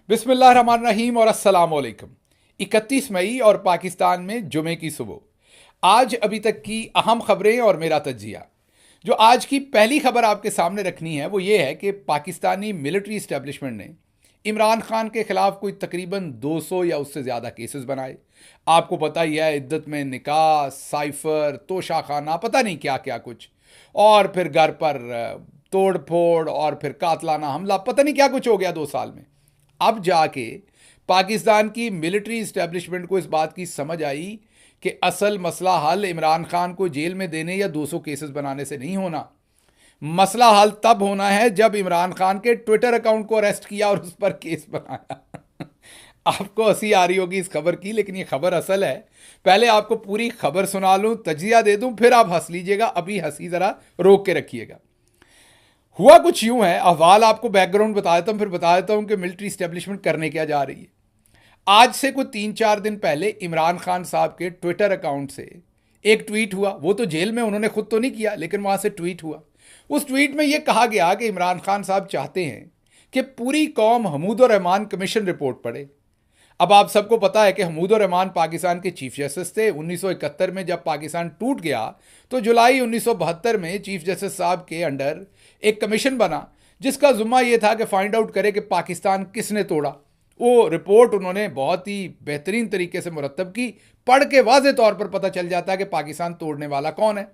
बिस्मिल्लाहिर्रहमानिर्रहीम और अस्सलाम वालेकुम। 31 मई और पाकिस्तान में जुमे की सुबह। आज अभी तक की अहम खबरें और मेरा तज्जिया। जो आज की पहली खबर आपके सामने रखनी है वो ये है कि पाकिस्तानी मिलिट्री इस्टेब्लिशमेंट ने इमरान खान के खिलाफ कोई तकरीबन 200 या उससे ज़्यादा केसेस बनाए। आपको पता ही है, इद्दत में निकाह, साइफर, तोशाखाना, पता नहीं क्या क्या कुछ, और फिर घर पर तोड़ फोड़, और फिर कातलाना हमला, पता नहीं क्या कुछ हो गया 2 साल में। अब जाके पाकिस्तान की मिलिट्री इस्टेब्लिशमेंट को इस बात की समझ आई कि असल मसला हल इमरान खान को जेल में देने या 200 केसेस बनाने से नहीं होना। मसला हल तब होना है जब इमरान खान के ट्विटर अकाउंट को अरेस्ट किया और उस पर केस बनाया। आपको हंसी आ रही होगी इस खबर की, लेकिन ये खबर असल है। पहले आपको पूरी खबर सुना लूं, तजिया दे दूं, फिर आप हंस लीजिएगा। अभी हंसी जरा रोक के रखिएगा। हुआ कुछ यूं है, अहवाल आपको बैकग्राउंड बता देता हूं, फिर बता देता हूं कि मिलिट्री इस्टेब्लिशमेंट करने क्या जा रही है। आज से कोई 3-4 दिन पहले इमरान खान साहब के ट्विटर अकाउंट से एक ट्वीट हुआ। वो तो जेल में, उन्होंने खुद तो नहीं किया, लेकिन वहां से ट्वीट हुआ। उस ट्वीट में यह कहा गया कि इमरान खान साहब चाहते हैं कि पूरी कौम हमीदुर रहमान कमीशन रिपोर्ट पढ़े। अब आप सबको पता है कि हमीदुर रहमान पाकिस्तान के चीफ जस्टिस थे। 1971 में जब पाकिस्तान टूट गया तो जुलाई 1972 में चीफ जस्टिस साहब के अंडर एक कमीशन बना जिसका जुम्मा यह था कि फाइंड आउट करे कि पाकिस्तान किसने तोड़ा। वो रिपोर्ट उन्होंने बहुत ही बेहतरीन तरीके से मुरतब की। पढ़ के वाज़े तौर पर पता चल जाता है कि पाकिस्तान तोड़ने वाला कौन है।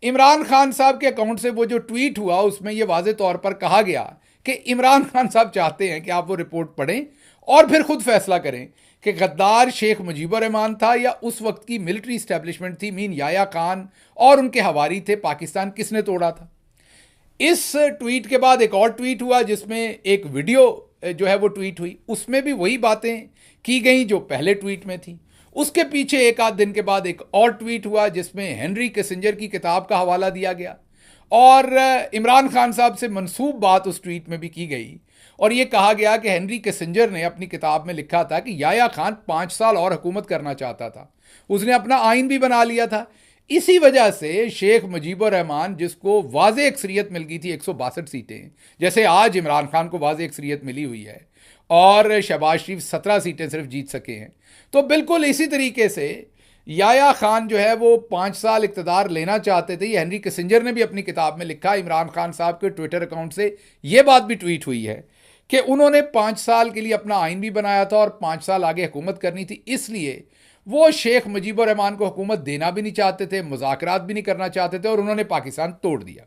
इमरान खान साहब के अकाउंट से वो जो ट्वीट हुआ उसमें यह वाज़े तौर पर कहा गया कि इमरान खान साहब चाहते हैं कि आप वो रिपोर्ट पढ़ें और फिर खुद फैसला करें कि गद्दार शेख मुजीबुर रहमान था या उस वक्त की मिलिट्री इस्टेब्लिशमेंट थी, मीन याया खान और उनके हवारी थे, पाकिस्तान किसने तोड़ा था। इस ट्वीट के बाद एक और ट्वीट हुआ जिसमें एक वीडियो जो है वो ट्वीट हुई। उसमें भी वही बातें की गई जो पहले ट्वीट में थी। उसके पीछे एक आध दिन के बाद एक और ट्वीट हुआ जिसमें हेनरी किसिंजर की किताब का हवाला दिया गया और इमरान खान साहब से मनसूब बात उस ट्वीट में भी की गई। और यह कहा गया कि हेनरी किसिंजर ने अपनी किताब में लिखा था कि याया खान 5 साल और हुकूमत करना चाहता था, उसने अपना आइन भी बना लिया था। इसी वजह से शेख मुजीबुर रहमान, जिसको वाज़े अक्सरियत मिल गई थी 162 सीटें, जैसे आज इमरान खान को वाज़े अक्सरियत मिली हुई है, और शहबाज शरीफ 17 सीटें सिर्फ जीत सके हैं, तो बिल्कुल इसी तरीके से याया खान जो है वो 5 साल इक़्तिदार लेना चाहते थे। हेनरी किसिंजर ने भी अपनी किताब में लिखा। इमरान खान साहब के ट्विटर अकाउंट से ये बात भी ट्वीट हुई है कि उन्होंने 5 साल के लिए अपना आइन भी बनाया था और 5 साल आगे हुकूमत करनी थी, इसलिए वो शेख मुजीबुर रहमान को हुकूमत देना भी नहीं चाहते थे, मुज़ाकरात भी नहीं करना चाहते थे, और उन्होंने पाकिस्तान तोड़ दिया।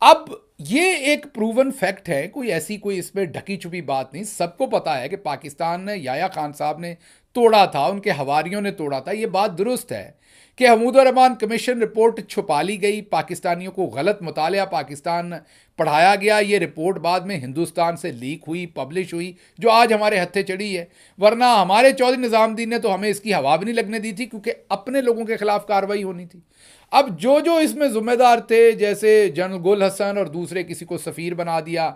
अब ये एक प्रूवन फैक्ट है, कोई इसमें ढकी छुपी बात नहीं। सबको पता है कि पाकिस्तान ने याया खान साहब ने तोड़ा था, उनके हवारियों ने तोड़ा था। ये बात दुरुस्त है कि हमीदुर रहमान कमीशन रिपोर्ट छुपा ली गई, पाकिस्तानियों को गलत मुतालिया पाकिस्तान पढ़ाया गया। ये रिपोर्ट बाद में हिंदुस्तान से लीक हुई, पब्लिश हुई, जो आज हमारे हत्थे चढ़ी है। वरना हमारे चौधरी निज़ामुद्दीन ने तो हमें इसकी हवा भी नहीं लगने दी थी, क्योंकि अपने लोगों के खिलाफ कार्रवाई होनी थी। अब जो जो इसमें जिम्मेदार थे, जैसे जनरल गुल हसन और दूसरे किसी को सफ़ीर बना दिया,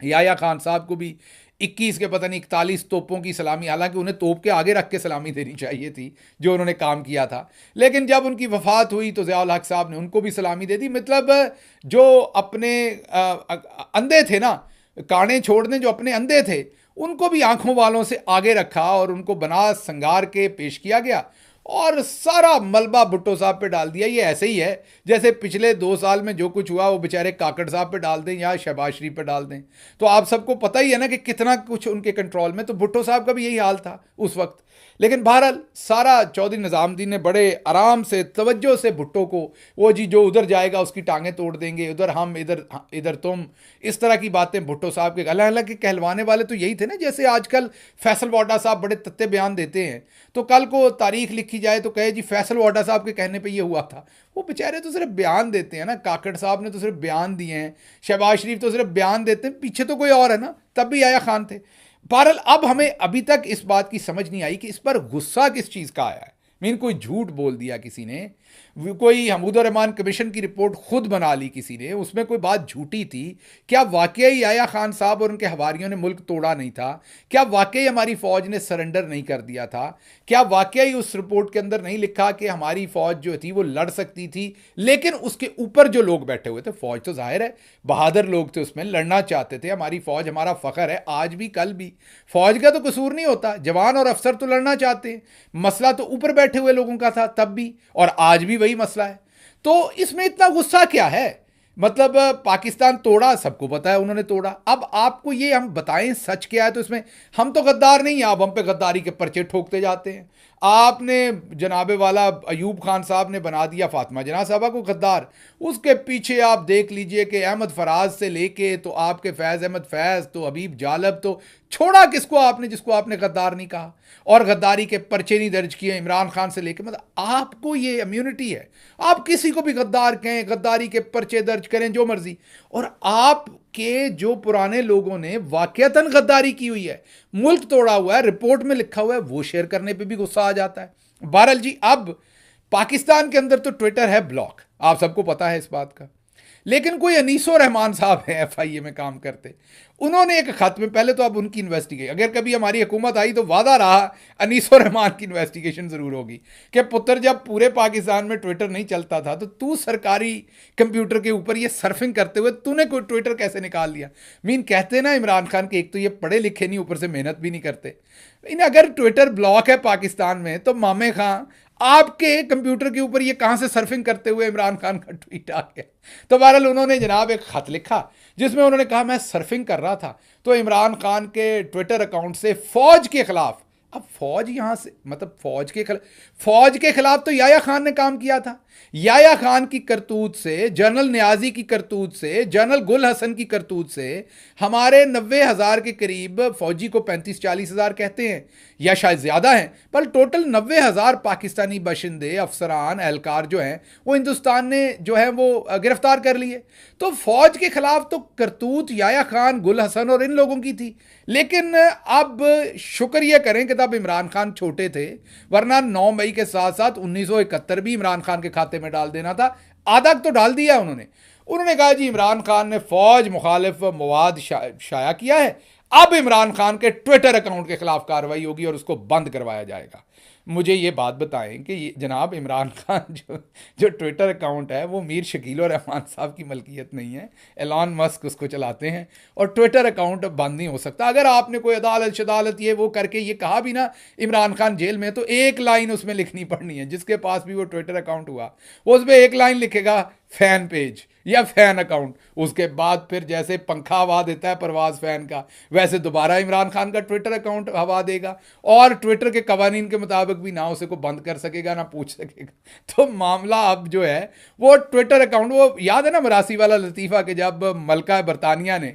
याया खान साहब को भी 21 के पता नहीं 41 तोपों की सलामी, हालांकि उन्हें तोप के आगे रख के सलामी देनी चाहिए थी जो उन्होंने काम किया था, लेकिन जब उनकी वफात हुई तो ज़ियाउल हक साहब ने उनको भी सलामी दे दी। मतलब जो अपने अंधे थे ना, काने छोड़ने जो अपने अंधे थे, उनको भी आंखों वालों से आगे रखा और उनको बना संगार के पेश किया गया और सारा मलबा भुट्टो साहब पे डाल दिया। ये ऐसे ही है जैसे पिछले 2 साल में जो कुछ हुआ वो बेचारे काकड़ साहब पे डाल दें या शहबाज शरीफ पे डाल दें। तो आप सबको पता ही है ना कि कितना कुछ उनके कंट्रोल में। तो भुट्टो साहब का भी यही हाल था उस वक्त। लेकिन बहरहाल सारा चौधरी निज़ामुद्दीन ने बड़े आराम से, तवज्जो से भुट्टो को, वो जी जो उधर जाएगा उसकी टांगें तोड़ देंगे, उधर हम, इधर तुम, इस तरह की बातें भुट्टो साहब के। हालांकि कहलवाने वाले तो यही थे ना। जैसे आजकल फैसल वाडा साहब बड़े तत्ते बयान देते हैं, तो कल को तारीख लिखी जाए तो कहे जी फैसल वाडा साहब के कहने पे ये हुआ था। वो बेचारे तो सिर्फ बयान देते हैं ना। काकड़ साहब ने तो सिर्फ बयान दिए हैं, शहबाज शरीफ तो सिर्फ बयान देते हैं, पीछे तो कोई और है ना, तब भी याया खान थे। बहरहाल अब हमें अभी तक इस बात की समझ नहीं आई कि इस पर गुस्सा किस चीज़ का आया है। मीन कोई झूठ बोल दिया किसी ने कोई हमूद रहमान कमीशन की रिपोर्ट खुद बना ली किसी ने, उसमें कोई बात झूठी थी। क्या वाकई याया खान साहब और उनके हवारियों ने मुल्क तोड़ा नहीं था? क्या वाकई हमारी फौज ने सरेंडर नहीं कर दिया था? क्या वाकई उस रिपोर्ट के अंदर नहीं लिखा कि हमारी फौज जो थी वो लड़ सकती थी, लेकिन उसके ऊपर जो लोग बैठे हुए थे, फौज तो जाहिर है बहादुर लोग थे, उसमें लड़ना चाहते थे। हमारी फौज हमारा फख्र है, आज भी कल भी। फौज का तो कसूर नहीं होता, जवान और अफसर तो लड़ना चाहते हैं। मसला तो ऊपर बैठे हुए लोगों का था तब भी, और आज भी वही मसला है। तो इसमें इतना गुस्सा क्या है? मतलब पाकिस्तान तोड़ा, सबको पता है उन्होंने तोड़ा। अब आपको ये हम बताएं सच क्या है, तो इसमें हम तो गद्दार नहीं हैं, आप हम पे गद्दारी के पर्चे ठोकते जाते हैं। आपने जनाबे वाला अयूब खान साहब ने बना दिया फातिमा जना साहबा को गद्दार। उसके पीछे आप देख लीजिए कि अहमद फराज से लेके तो आपके फैज़ अहमद फैज़ तो हबीब जालब, तो छोड़ा किसको आपने जिसको आपने गद्दार नहीं कहा, और गद्दारी के पर्चे नहीं दर्ज किए इमरान खान से लेके। मतलब आपको ये इम्यूनिटी है, आप किसी को भी गद्दार कहें, गद्दारी के पर्चे दर्ज करें, जो मर्जी। और आपके जो पुराने लोगों ने वाकयातन गद्दारी की हुई है, मुल्क तोड़ा हुआ है, रिपोर्ट में लिखा हुआ है, वो शेयर करने पे भी गुस्सा आ जाता है। बहरहाल जी, अब पाकिस्तान के अंदर तो ट्विटर है ब्लॉक, आप सबको पता है इस बात का। लेकिन कोई अनीसो रहमान साहब हैं FIA में काम करते, उन्होंने एक खत में, पहले तो अब उनकी इन्वेस्टिगेशन, अगर कभी हमारी हुकूमत आई तो वादा रहा अनीसो रहमान की इन्वेस्टिगेशन ज़रूर होगी कि पुत्र जब पूरे पाकिस्तान में ट्विटर नहीं चलता था तो तू सरकारी कंप्यूटर के ऊपर ये सर्फिंग करते हुए तूने कोई ट्विटर कैसे निकाल लिया। मीन कहते ना इमरान खान के, एक तो ये पढ़े लिखे नहीं, ऊपर से मेहनत भी नहीं करते। अगर ट्विटर ब्लॉक है पाकिस्तान में तो मामे खां आपके कंप्यूटर के ऊपर ये कहां से सर्फिंग करते हुए इमरान खान का ट्वीट आ गया। तो बहरहाल उन्होंने जनाब एक खत लिखा जिसमें उन्होंने कहा मैं सर्फिंग कर रहा था तो इमरान खान के ट्विटर अकाउंट से फौज के खिलाफ, अब फौज यहां से मतलब फौज के खिलाफ तो याया खान ने काम किया था। याया खान की करतूत से, जनरल नियाजी की करतूत से, जनरल गुल हसन की करतूत से हमारे 90,000 के करीब फौजी को 35-40 हज़ार कहते हैं या शायद ज़्यादा हैं, पर टोटल 90,000 पाकिस्तानी बाशिंदे, अफसरान, एहलकार जो हैं वो हिंदुस्तान ने जो है वो गिरफ्तार कर लिए। तो फौज के खिलाफ तो करतूत याया खान, गुल हसन और इन लोगों की थी। लेकिन अब शुक्र यह करें कि तब इमरान खान छोटे थे, वरना 9 मई के साथ साथ 1971 भी इमरान खान के खाते में डाल देना था। आधा तो डाल दिया उन्होंने कहा जी इमरान खान ने फौज मुखालिफ मवाद शाया किया है, अब इमरान खान के ट्विटर अकाउंट के खिलाफ कार्रवाई होगी और उसको बंद करवाया जाएगा। मुझे ये बात बताएं कि ये जनाब इमरान खान जो ट्विटर अकाउंट है वो मीर शकील और रहमान साहब की मलकियत नहीं है, एलॉन मस्क उसको चलाते हैं और ट्विटर अकाउंट बंद नहीं हो सकता। अगर आपने कोई अदालत शदालत ये वो करके ये कहा भी ना इमरान खान जेल में, तो एक लाइन उसमें लिखनी पड़नी है। जिसके पास भी वो ट्विटर अकाउंट हुआ वो उस पर एक लाइन लिखेगा फैन पेज या फैन अकाउंट, उसके बाद फिर जैसे पंखा हवा देता है परवाज फैन का, वैसे दोबारा इमरान खान का ट्विटर अकाउंट हवा देगा और ट्विटर के कवानीन के मुताबिक भी ना उसे को बंद कर सकेगा ना पूछ सकेगा। तो मामला अब जो है वो ट्विटर अकाउंट, वो याद है ना मरासी वाला लतीफ़ा कि जब मलका बरतानिया ने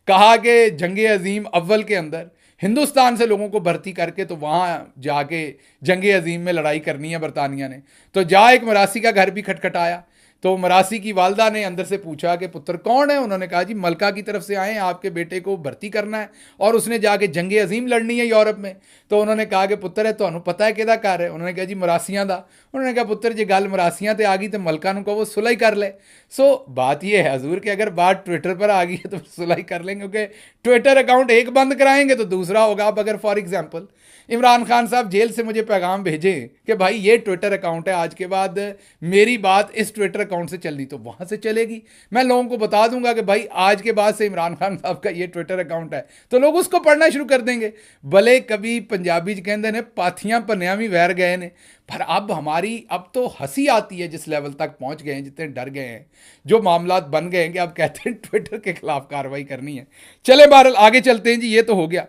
कहा कि जंग अजीम अव्वल के अंदर हिंदुस्तान से लोगों को भर्ती करके तो वहाँ जाके जंग अजीम में लड़ाई करनी है बरतानिया ने, तो जा एक मरासी का घर भी खटखटाया। तो मरासी की वालदा ने अंदर से पूछा कि पुत्र कौन है? उन्होंने कहा जी मलका की तरफ से आए हैं, आपके बेटे को भर्ती करना है और उसने जाके जंग अजीम लड़नी है यूरोप में। तो उन्होंने कहा कि पुत्र है तो पता है किहदा घर है? उन्होंने कहा जी मरासियां दा। उन्होंने कहा पुत्र जी गल मरासियां ते आ गई तो मलका को वो सुलह कर ले। सो बात ये है हजूर कि अगर बात ट्विटर पर आ गई है तो सुलह कर लेंगे, क्योंकि ट्विटर अकाउंट एक बंद कराएंगे तो दूसरा होगा। अब अगर फॉर एग्जाम्पल इमरान खान साहब जेल से मुझे पैगाम भेजें कि भाई ये ट्विटर अकाउंट है, आज के बाद मेरी बात इस ट्विटर अकाउंट से चल रही, तो वहाँ से चलेगी। मैं लोगों को बता दूंगा कि भाई आज के बाद से इमरान खान साहब का ये ट्विटर अकाउंट है, तो लोग उसको पढ़ना शुरू कर देंगे। भले कभी पंजाबी च कहते ने पाथियां पन्नियां भी वैर गए ने, पर अब तो हंसी आती है जिस लेवल तक पहुंच गए हैं, जितने डर गए हैं, जो मामला बन गए हैं कि अब कहते हैं ट्विटर के खिलाफ कार्रवाई करनी है। चले बहरहाल आगे चलते हैं जी, ये तो हो गया।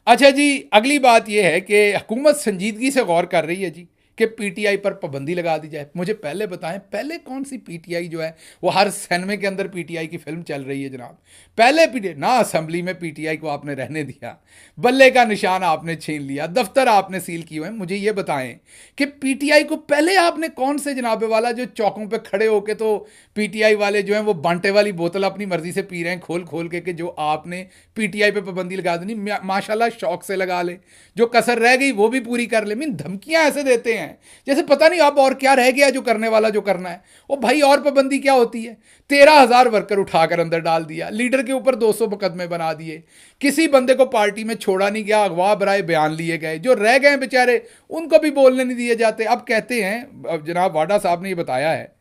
अच्छा जी, अगली बात यह है कि हुकूमत संजीदगी से गौर कर रही है जी कि PTI पर पाबंदी लगा दी जाए। मुझे पहले बताएं, पहले कौन सी PTI जो है वो हर सिनेमे के अंदर PTI की फिल्म चल रही है जनाब। पहले PTI ना असेंबली में PTI को आपने रहने दिया, बल्ले का निशान आपने छीन लिया, दफ्तर आपने सील किए हुए हैं। मुझे ये बताएं कि PTI को पहले आपने कौन से जनाबे वाला जो चौकों पे खड़े होके तो पीटीआई वाले जो हैं वो बांटे वाली बोतल अपनी मर्जी से पी रहे हैं खोल खोल के कि जो आपने पीटीआई पे पाबंदी लगा दी, माशाल्लाह शौक से लगा ले, जो कसर रह गई वो भी पूरी कर ले। मीन धमकियां ऐसे देते हैं जैसे पता नहीं अब और क्या रह गया जो करने वाला जो करना है। वो भाई और पाबंदी क्या होती है? 13,000 वर्कर उठाकर अंदर डाल दिया, लीडर के ऊपर 200 मुकदमे बना दिए, किसी बंदे को पार्टी में छोड़ा नहीं गया, अगवा बराए बयान लिए गए, जो रह गए बेचारे उनको भी बोलने नहीं दिए जाते। अब कहते हैं, जनाब वाडा साहब ने ये बताया है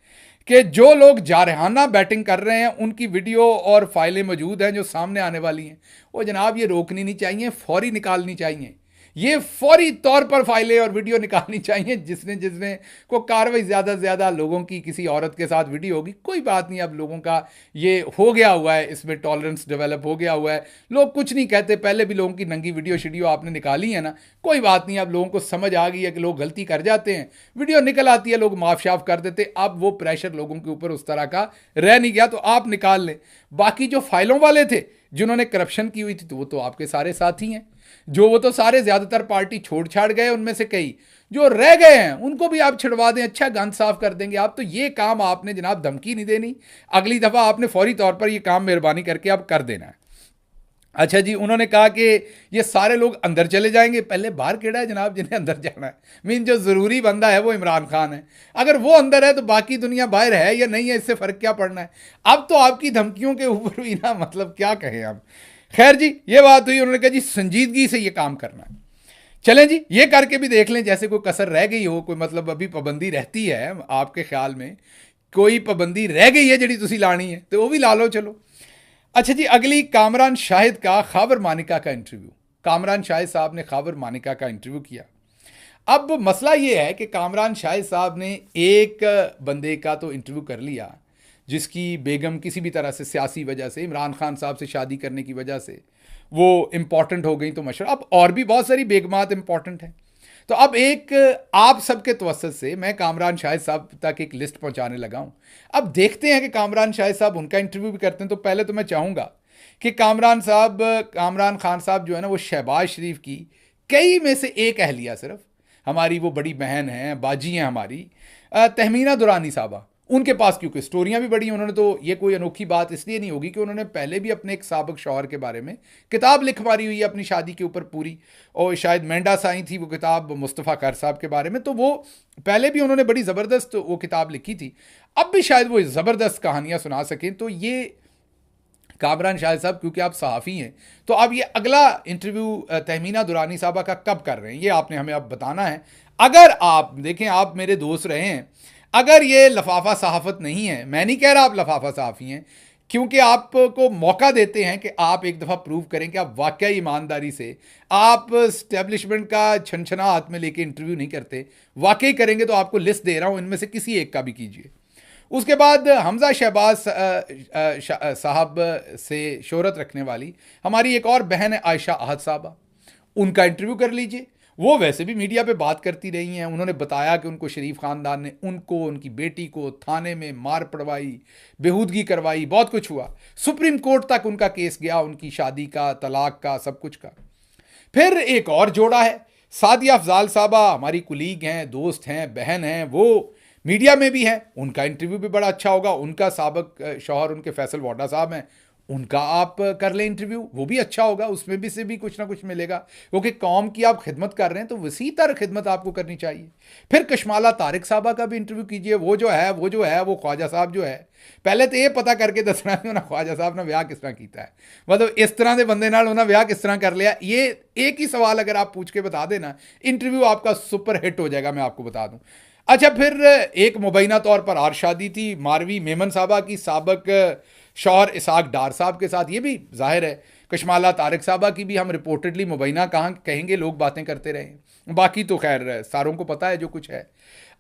कि जो लोग जारहाना बैटिंग कर रहे हैं उनकी वीडियो और फाइलें मौजूद हैं जो सामने आने वाली हैं, वो जनाब ये रोकनी नहीं चाहिए, फौरी निकालनी चाहिए। ये फौरी तौर पर फाइलें और वीडियो निकालनी चाहिए। जिसने जिसने को कार्रवाई, ज़्यादा से ज़्यादा लोगों की किसी औरत के साथ वीडियो होगी, कोई बात नहीं, अब लोगों का ये हो गया हुआ है, इसमें टॉलरेंस डेवलप हो गया हुआ है, लोग कुछ नहीं कहते। पहले भी लोगों की नंगी वीडियो शीडियो आपने निकाली है ना, कोई बात नहीं, अब लोगों को समझ आ गई है कि लोग गलती कर जाते हैं, वीडियो निकल आती है, लोग माफ शाफ कर देते। अब वो प्रेशर लोगों के ऊपर उस तरह का रह नहीं गया, तो आप निकाल लें। बाकी जो फाइलों वाले थे जिन्होंने करप्शन की हुई थी, तो वो तो आपके सारे साथी हैं, जो वो तो सारे ज्यादातर पार्टी छोड़ छाड़ गए, उनमें से कई जो रह गए हैं उनको भी आप छिड़वा दें, अच्छा गंद साफ कर देंगे आप। तो ये काम आपने जनाब धमकी नहीं देनी, अगली दफा आपने फौरी तौर पर ये काम मेहरबानी करके आप कर देना है। अच्छा जी, उन्होंने कहा कि ये सारे लोग अंदर चले जाएंगे, पहले बाहर केड़ा है जनाब जिन्हें अंदर जाना है? मीन जो ज़रूरी बंदा है वो इमरान खान है, अगर वो अंदर है तो बाकी दुनिया बाहर है या नहीं है, इससे फ़र्क क्या पड़ना है? अब तो आपकी धमकियों के ऊपर भी ना, मतलब क्या कहें हम। खैर जी, ये बात हुई। उन्होंने कहा जी संजीदगी से ये काम करना है, चलें जी ये करके भी देख लें, जैसे कोई कसर रह गई हो, कोई मतलब अभी पाबंदी रहती है आपके ख्याल में, कोई पाबंदी रह गई है जी तुसी लानी है तो वो भी ला लो, चलो। अच्छा जी, अगली कामरान शाहिद का खाबर मानिका का इंटरव्यू। कामरान शाहिद साहब ने खाबर मानिका का इंटरव्यू किया। अब मसला ये है कि कामरान शाहिद साहब ने एक बंदे का तो इंटरव्यू कर लिया जिसकी बेगम किसी भी तरह से सियासी वजह से, इमरान खान साहब से शादी करने की वजह से वो इम्पॉर्टेंट हो गई, तो मशहूर। अब और भी बहुत सारी बेगमात इम्पॉर्टेंट हैं। तो अब एक आप सबके तवस्सुत से मैं कामरान शाहिद साहब तक एक लिस्ट पहुंचाने लगा हूं। अब देखते हैं कि कामरान शाहिद साहब उनका इंटरव्यू भी करते हैं। तो पहले तो मैं चाहूँगा कि कामरान खान साहब जो है ना, वो शहबाज शरीफ की कई में से एक अहलिया, सिर्फ हमारी वो बड़ी बहन हैं, बाजी हैं हमारी, तहमीना दुरानी साहबा, उनके पास क्योंकि स्टोरियां भी बड़ी हैं। उन्होंने तो, ये कोई अनोखी बात इसलिए नहीं होगी कि उन्होंने पहले भी अपने एक साबिक शौहर के बारे में किताब लिख मारी हुई है अपनी शादी के ऊपर पूरी, और शायद मेंढा साई थी वो किताब मुस्तफ़ा कर साहब के बारे में, तो वो पहले भी उन्होंने बड़ी ज़बरदस्त वो किताब लिखी थी। अब भी शायद वो ज़बरदस्त कहानियाँ सुना सकें। तो ये कामरान शाहिद साहब, क्योंकि आप सहाफ़ी हैं, तो अब ये अगला इंटरव्यू तहमीना दुरानी साहबा का कब कर रहे हैं ये आपने हमें अब बताना है। अगर आप देखें, आप मेरे दोस्त रहे हैं, अगर ये लफाफा सहाफ़त नहीं है, मैं नहीं कह रहा आप लफाफा सहाफ़ी हैं, क्योंकि आपको मौका देते हैं कि आप एक दफ़ा प्रूव करें कि आप वाकई ईमानदारी से, आप स्टैब्लिशमेंट का छनछना हाथ में लेके इंटरव्यू नहीं करते, वाकई करेंगे तो आपको लिस्ट दे रहा हूँ, इनमें से किसी एक का भी कीजिए। उसके बाद हमजा शहबाज साहब से शोहरत रखने वाली हमारी एक और बहन है आयशा अहद साहबा, उनका इंटरव्यू कर लीजिए। वो वैसे भी मीडिया पे बात करती रही हैं, उन्होंने बताया कि उनको शरीफ ख़ानदान ने उनको, उनकी बेटी को थाने में मार पड़वाई, बेहूदगी करवाई, बहुत कुछ हुआ, सुप्रीम कोर्ट तक उनका केस गया, उनकी शादी का, तलाक का, सब कुछ का। फिर एक और जोड़ा है, सादिया अफजाल साहबा, हमारी कुलीग हैं, दोस्त हैं, बहन हैं, वो मीडिया में भी हैं, उनका इंटरव्यू भी बड़ा अच्छा होगा। उनका साबिक शौहर उनके फैसल वाडा साहब हैं, उनका आप कर लें इंटरव्यू, वो भी अच्छा होगा, उसमें भी से भी कुछ ना कुछ मिलेगा, क्योंकि कौम की आप खिदमत कर रहे हैं तो वसी तर खिदमत आपको करनी चाहिए। फिर कशमाला तारिक साहबा का भी इंटरव्यू कीजिए। वो जो है वो ख्वाजा साहब जो है, पहले तो ये पता करके दसना कि उन्हें ख्वाजा साहब ने ब्याह किस तरह किया है, मतलब इस तरह के बंदे नाल उन्हें ब्याह किस तरह कर लिया। ये एक ही सवाल अगर आप पूछ के बता देना, इंटरव्यू आपका सुपर हिट हो जाएगा, मैं आपको बता दूं। अच्छा, फिर एक मुबैना तौर पर और शादी थी मारवी मेमन साहबा की साबिक शौहर इसाक डार साहब के साथ, ये भी जाहिर है। कशमाला तारिक साहबा की भी हम रिपोर्टेडली मुबैना कहाँ कहेंगे, लोग बातें करते रहे, बाकी तो खैर सारों को पता है जो कुछ है।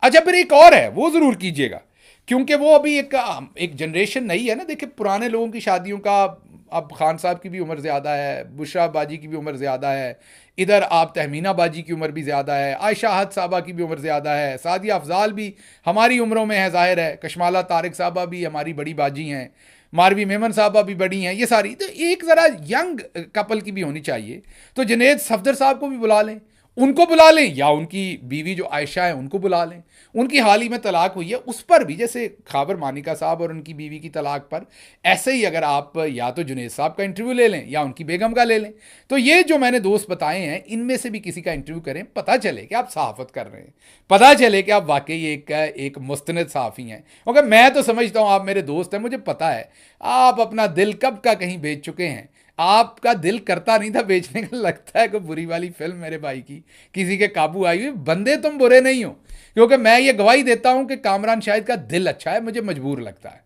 अच्छा, फिर एक और है, वो ज़रूर कीजिएगा, क्योंकि वो अभी एक जनरेशन नई है ना। देखिए, पुराने लोगों की शादियों का, अब खान साहब की भी उम्र ज़्यादा है, बुशरा बाजी की भी उम्र ज़्यादा है, इधर आप तहमीना बाजी की उम्र भी ज़्यादा है, आयशा अहद साहबा की भी उम्र ज़्यादा है, सादिया अफजाल भी हमारी उम्रों में है, जाहिर है, कशमाला तारिक साहबा भी हमारी बड़ी बाजी हैं, मारवी मेमन साहबा भी बड़ी हैं, ये सारी। तो एक ज़रा यंग कपल की भी होनी चाहिए, तो जुनैद सफदर साहब को भी बुला लें, उनको बुला लें या उनकी बीवी जो आयशा है उनको बुला लें। उनकी हाल ही में तलाक हुई है, उस पर भी, जैसे खाबर मानिका साहब और उनकी बीवी की तलाक पर, ऐसे ही अगर आप या तो जुनेद साहब का इंटरव्यू ले लें या उनकी बेगम का ले लें। तो ये जो मैंने दोस्त बताए हैं इनमें से भी किसी का इंटरव्यू करें, पता चले कि आप सहाफ़त कर रहे हैं, पता चले कि आप वाकई एक मुस्तनद सहाफ़ी हैं। क्योंकि मैं तो समझता हूँ आप मेरे दोस्त हैं, मुझे पता है आप अपना दिल कब का कहीं बेच चुके हैं। आपका दिल करता नहीं था बेचने का, लगता है कोई बुरी वाली फिल्म मेरे भाई की किसी के काबू आई हुई। बंदे तुम बुरे नहीं हो, क्योंकि मैं ये गवाही देता हूं कि कामरान शाहिद का दिल अच्छा है। मुझे मजबूर लगता है,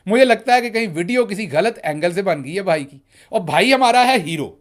मुझे लगता है कि कहीं वीडियो किसी गलत एंगल से बन गई है भाई की, और भाई हमारा है हीरो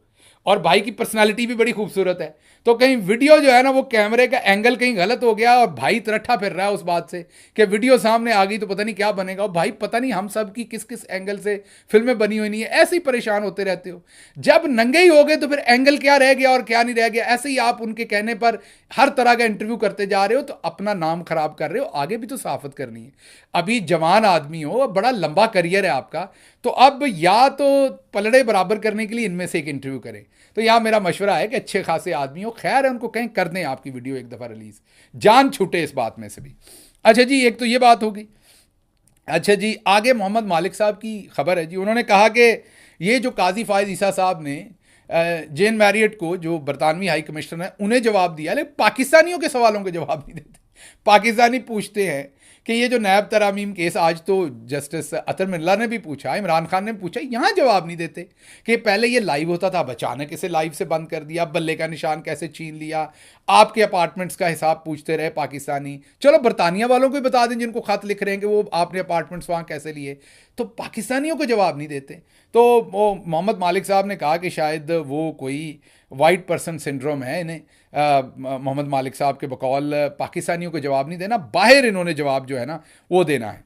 और भाई की पर्सनालिटी भी बड़ी खूबसूरत है। तो कहीं वीडियो जो है ना वो कैमरे का एंगल कहीं गलत हो गया और भाई तरट्ठा फिर रहा है उस बात से कि वीडियो सामने आ गई तो पता नहीं क्या बनेगा। और भाई पता नहीं हम सब की किस किस एंगल से फिल्में बनी हुई नहीं है, ऐसे ही परेशान होते रहते हो। जब नंगे ही हो गए तो फिर एंगल क्या रह गया और क्या नहीं रह गया। ऐसे ही आप उनके कहने पर हर तरह का इंटरव्यू करते जा रहे हो तो अपना नाम खराब कर रहे हो। आगे भी तो सहाफत करनी है, अभी जवान आदमी हो, बड़ा लंबा करियर है आपका, तो अब या तो पलड़े बराबर करने के लिए इनमें से एक इंटरव्यू करें। तो यहाँ मेरा मशवरा है कि अच्छे खासे आदमी हो, खैर है, उनको कहीं कर दें आपकी वीडियो एक दफ़ा रिलीज़, जान छूटे इस बात में से भी। अच्छा जी, एक तो ये बात होगी। अच्छा जी, आगे मोहम्मद मालिक साहब की खबर है जी। उन्होंने कहा कि ये जो काजी फायद ईसा साहब ने जेन मैरियट को, जो बरतानवी हाई कमिश्नर है, उन्हें जवाब दिया, लेकिन पाकिस्तानियों के सवालों के जवाब नहीं देते। पाकिस्तानी पूछते हैं कि ये जो नैब तरामीम केस, आज तो जस्टिस अतर मिल्ला ने भी पूछा, इमरान खान ने पूछा, यहाँ जवाब नहीं देते कि पहले ये लाइव होता था, अब अचानक इसे लाइव से बंद कर दिया, बल्ले का निशान कैसे छीन लिया, आपके अपार्टमेंट्स का हिसाब पूछते रहे पाकिस्तानी। चलो बरतानिया वालों को भी बता दें जिनको खत लिख रहे हैं कि वो आपने अपार्टमेंट्स वहाँ कैसे लिए, तो पाकिस्तानियों को जवाब नहीं देते। तो वो मोहम्मद मालिक साहब ने कहा कि शायद वो कोई वाइट पर्सन सिंड्रोम है इन्हें, मोहम्मद मालिक साहब के बकौल पाकिस्तानियों को जवाब नहीं देना, बाहर इन्होंने जवाब जो है ना वो देना है।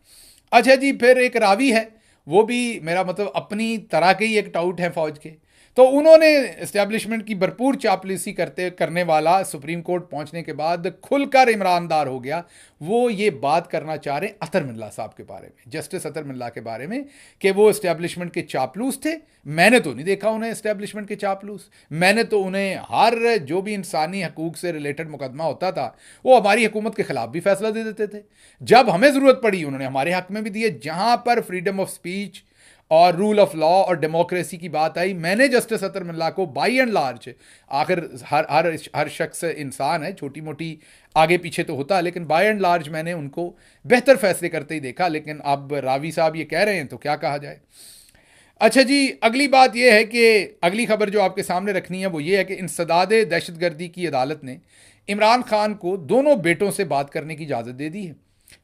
अच्छा जी, फिर एक रावी है, वो भी मेरा मतलब अपनी तरह के ही एक टाउट है फौज के, तो उन्होंने इस्टेब्लिशमेंट की भरपूर चापलूसी करने वाला सुप्रीम कोर्ट पहुंचने के बाद खुलकर ईमानदार हो गया। वो ये बात करना चाह रहे हैं अतर मिल्ला साहब के बारे में, जस्टिस अतर मिल्ला के बारे में, कि वो इस्टेब्लिशमेंट के चापलूस थे। मैंने तो नहीं देखा उन्हें इस्टेब्लिशमेंट के चापलूस, मैंने तो उन्हें हर जो भी इंसानी हकूक से रिलेटेड मुकदमा होता था वो हमारी हुकूमत के खिलाफ भी फैसला दे देते थे। जब हमें ज़रूरत पड़ी उन्होंने हमारे हक में भी दिए। जहाँ पर फ्रीडम ऑफ स्पीच और रूल ऑफ लॉ और डेमोक्रेसी की बात आई, मैंने जस्टिस अतर मिल्ला को बाई एंड लार्ज, आखिर हर शख्स इंसान है, छोटी मोटी आगे पीछे तो होता है, लेकिन बाई एंड लार्ज मैंने उनको बेहतर फैसले करते ही देखा। लेकिन अब रावी साहब ये कह रहे हैं तो क्या कहा जाए। अच्छा जी, अगली बात यह है कि अगली खबर जो आपके सामने रखनी है वो ये है कि इंसदाद दहशतगर्दी की अदालत ने इमरान खान को दोनों बेटों से बात करने की इजाज़त दे दी है।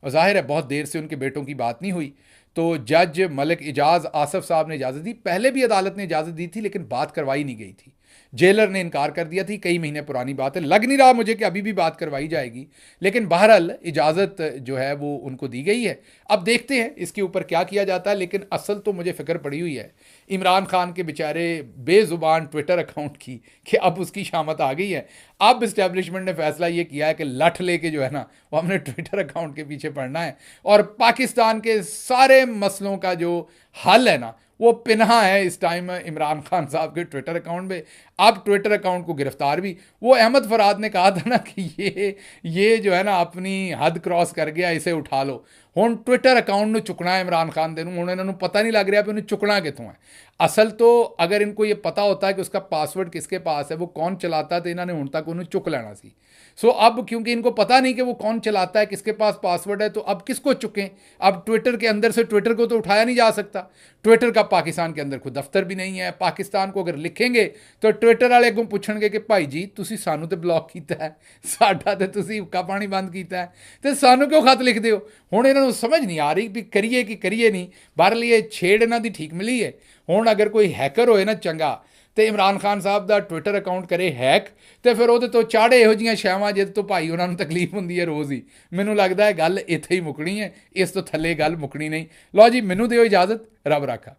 और जाहिर है बहुत देर से उनके बेटों की बात नहीं हुई, तो जज मलिक इजाज़ आसफ साहब ने इजाज़त दी। पहले भी अदालत ने इजाज़त दी थी लेकिन बात करवाई नहीं गई थी, जेलर ने इनकार कर दिया थी। कई महीने पुरानी बात है, लग नहीं रहा मुझे कि अभी भी बात करवाई जाएगी, लेकिन बहरहाल इजाज़त जो है वो उनको दी गई है। अब देखते हैं इसके ऊपर क्या किया जाता है। लेकिन असल तो मुझे फ़िक्र पड़ी हुई है इमरान खान के बेचारे बेज़ुबान ट्विटर अकाउंट की, कि अब उसकी शामत आ गई है। अब इस्टेब्लिशमेंट ने फैसला ये किया है कि लठ लेके जो है ना वो हमने ट्विटर अकाउंट के पीछे पड़ना है, और पाकिस्तान के सारे मसलों का जो हल है ना वो पिन्हा है इस टाइम इमरान खान साहब के ट्विटर अकाउंट में। अब ट्विटर अकाउंट को गिरफ्तार भी, वो अहमद फराद ने कहा था ना कि ये जो है ना अपनी हद क्रॉस कर गया, इसे उठा लो। हुण ट्विटर अकाउंट ਨੂੰ चुकना है इमरान खान दे नूं, हुण इन्हां नूं पता नहीं लग रहा कि उन्हें चुकना कितों है। असल तो अगर इनको ये पता होता है कि उसका पासवर्ड किसके पास है, वो कौन चलाता है, तो इन्होंने हुण तक उन्हें चुक लेना सी। सो अब क्योंकि इनको पता नहीं कि वो कौन चलाता है, किसके पास पासवर्ड है, तो अब किसको चुकें। अब ट्विटर के अंदर से ट्विटर को तो उठाया नहीं जा सकता, ट्विटर का पाकिस्तान के अंदर कोई दफ्तर भी नहीं है। पाकिस्तान को अगर लिखेंगे तो ट्विटर वाले अगों पूछणगे कि भाई जी तुसी सानू तो ब्लॉक किया है, साडा ते तुसी हुक्का पानी बंद किया है, तो सानू क्यों खत लिखते हो। हुण इन्हां नूं समझ नहीं आ रही भी करिए कि करिए नहीं। बहरहाल ये छेड़ इन्हां दी ठीक मिली है। हुण अगर कोई हैकर होए ना चंगा, तो इमरान खान साहब का ट्विटर अकाउंट करे हैक, तो फिर वो तो चाढ़े इहो जिहियां शैवां जिहदे तो भाई उन्होंने तकलीफ होंदी है रोज़ ही। मैनूं लगदा है गल इत्थे ही मुकनी है, इस तो थल्ले गल मुकनी नहीं। लो जी, मैनूं दिओ इजाज़त, रब राखा।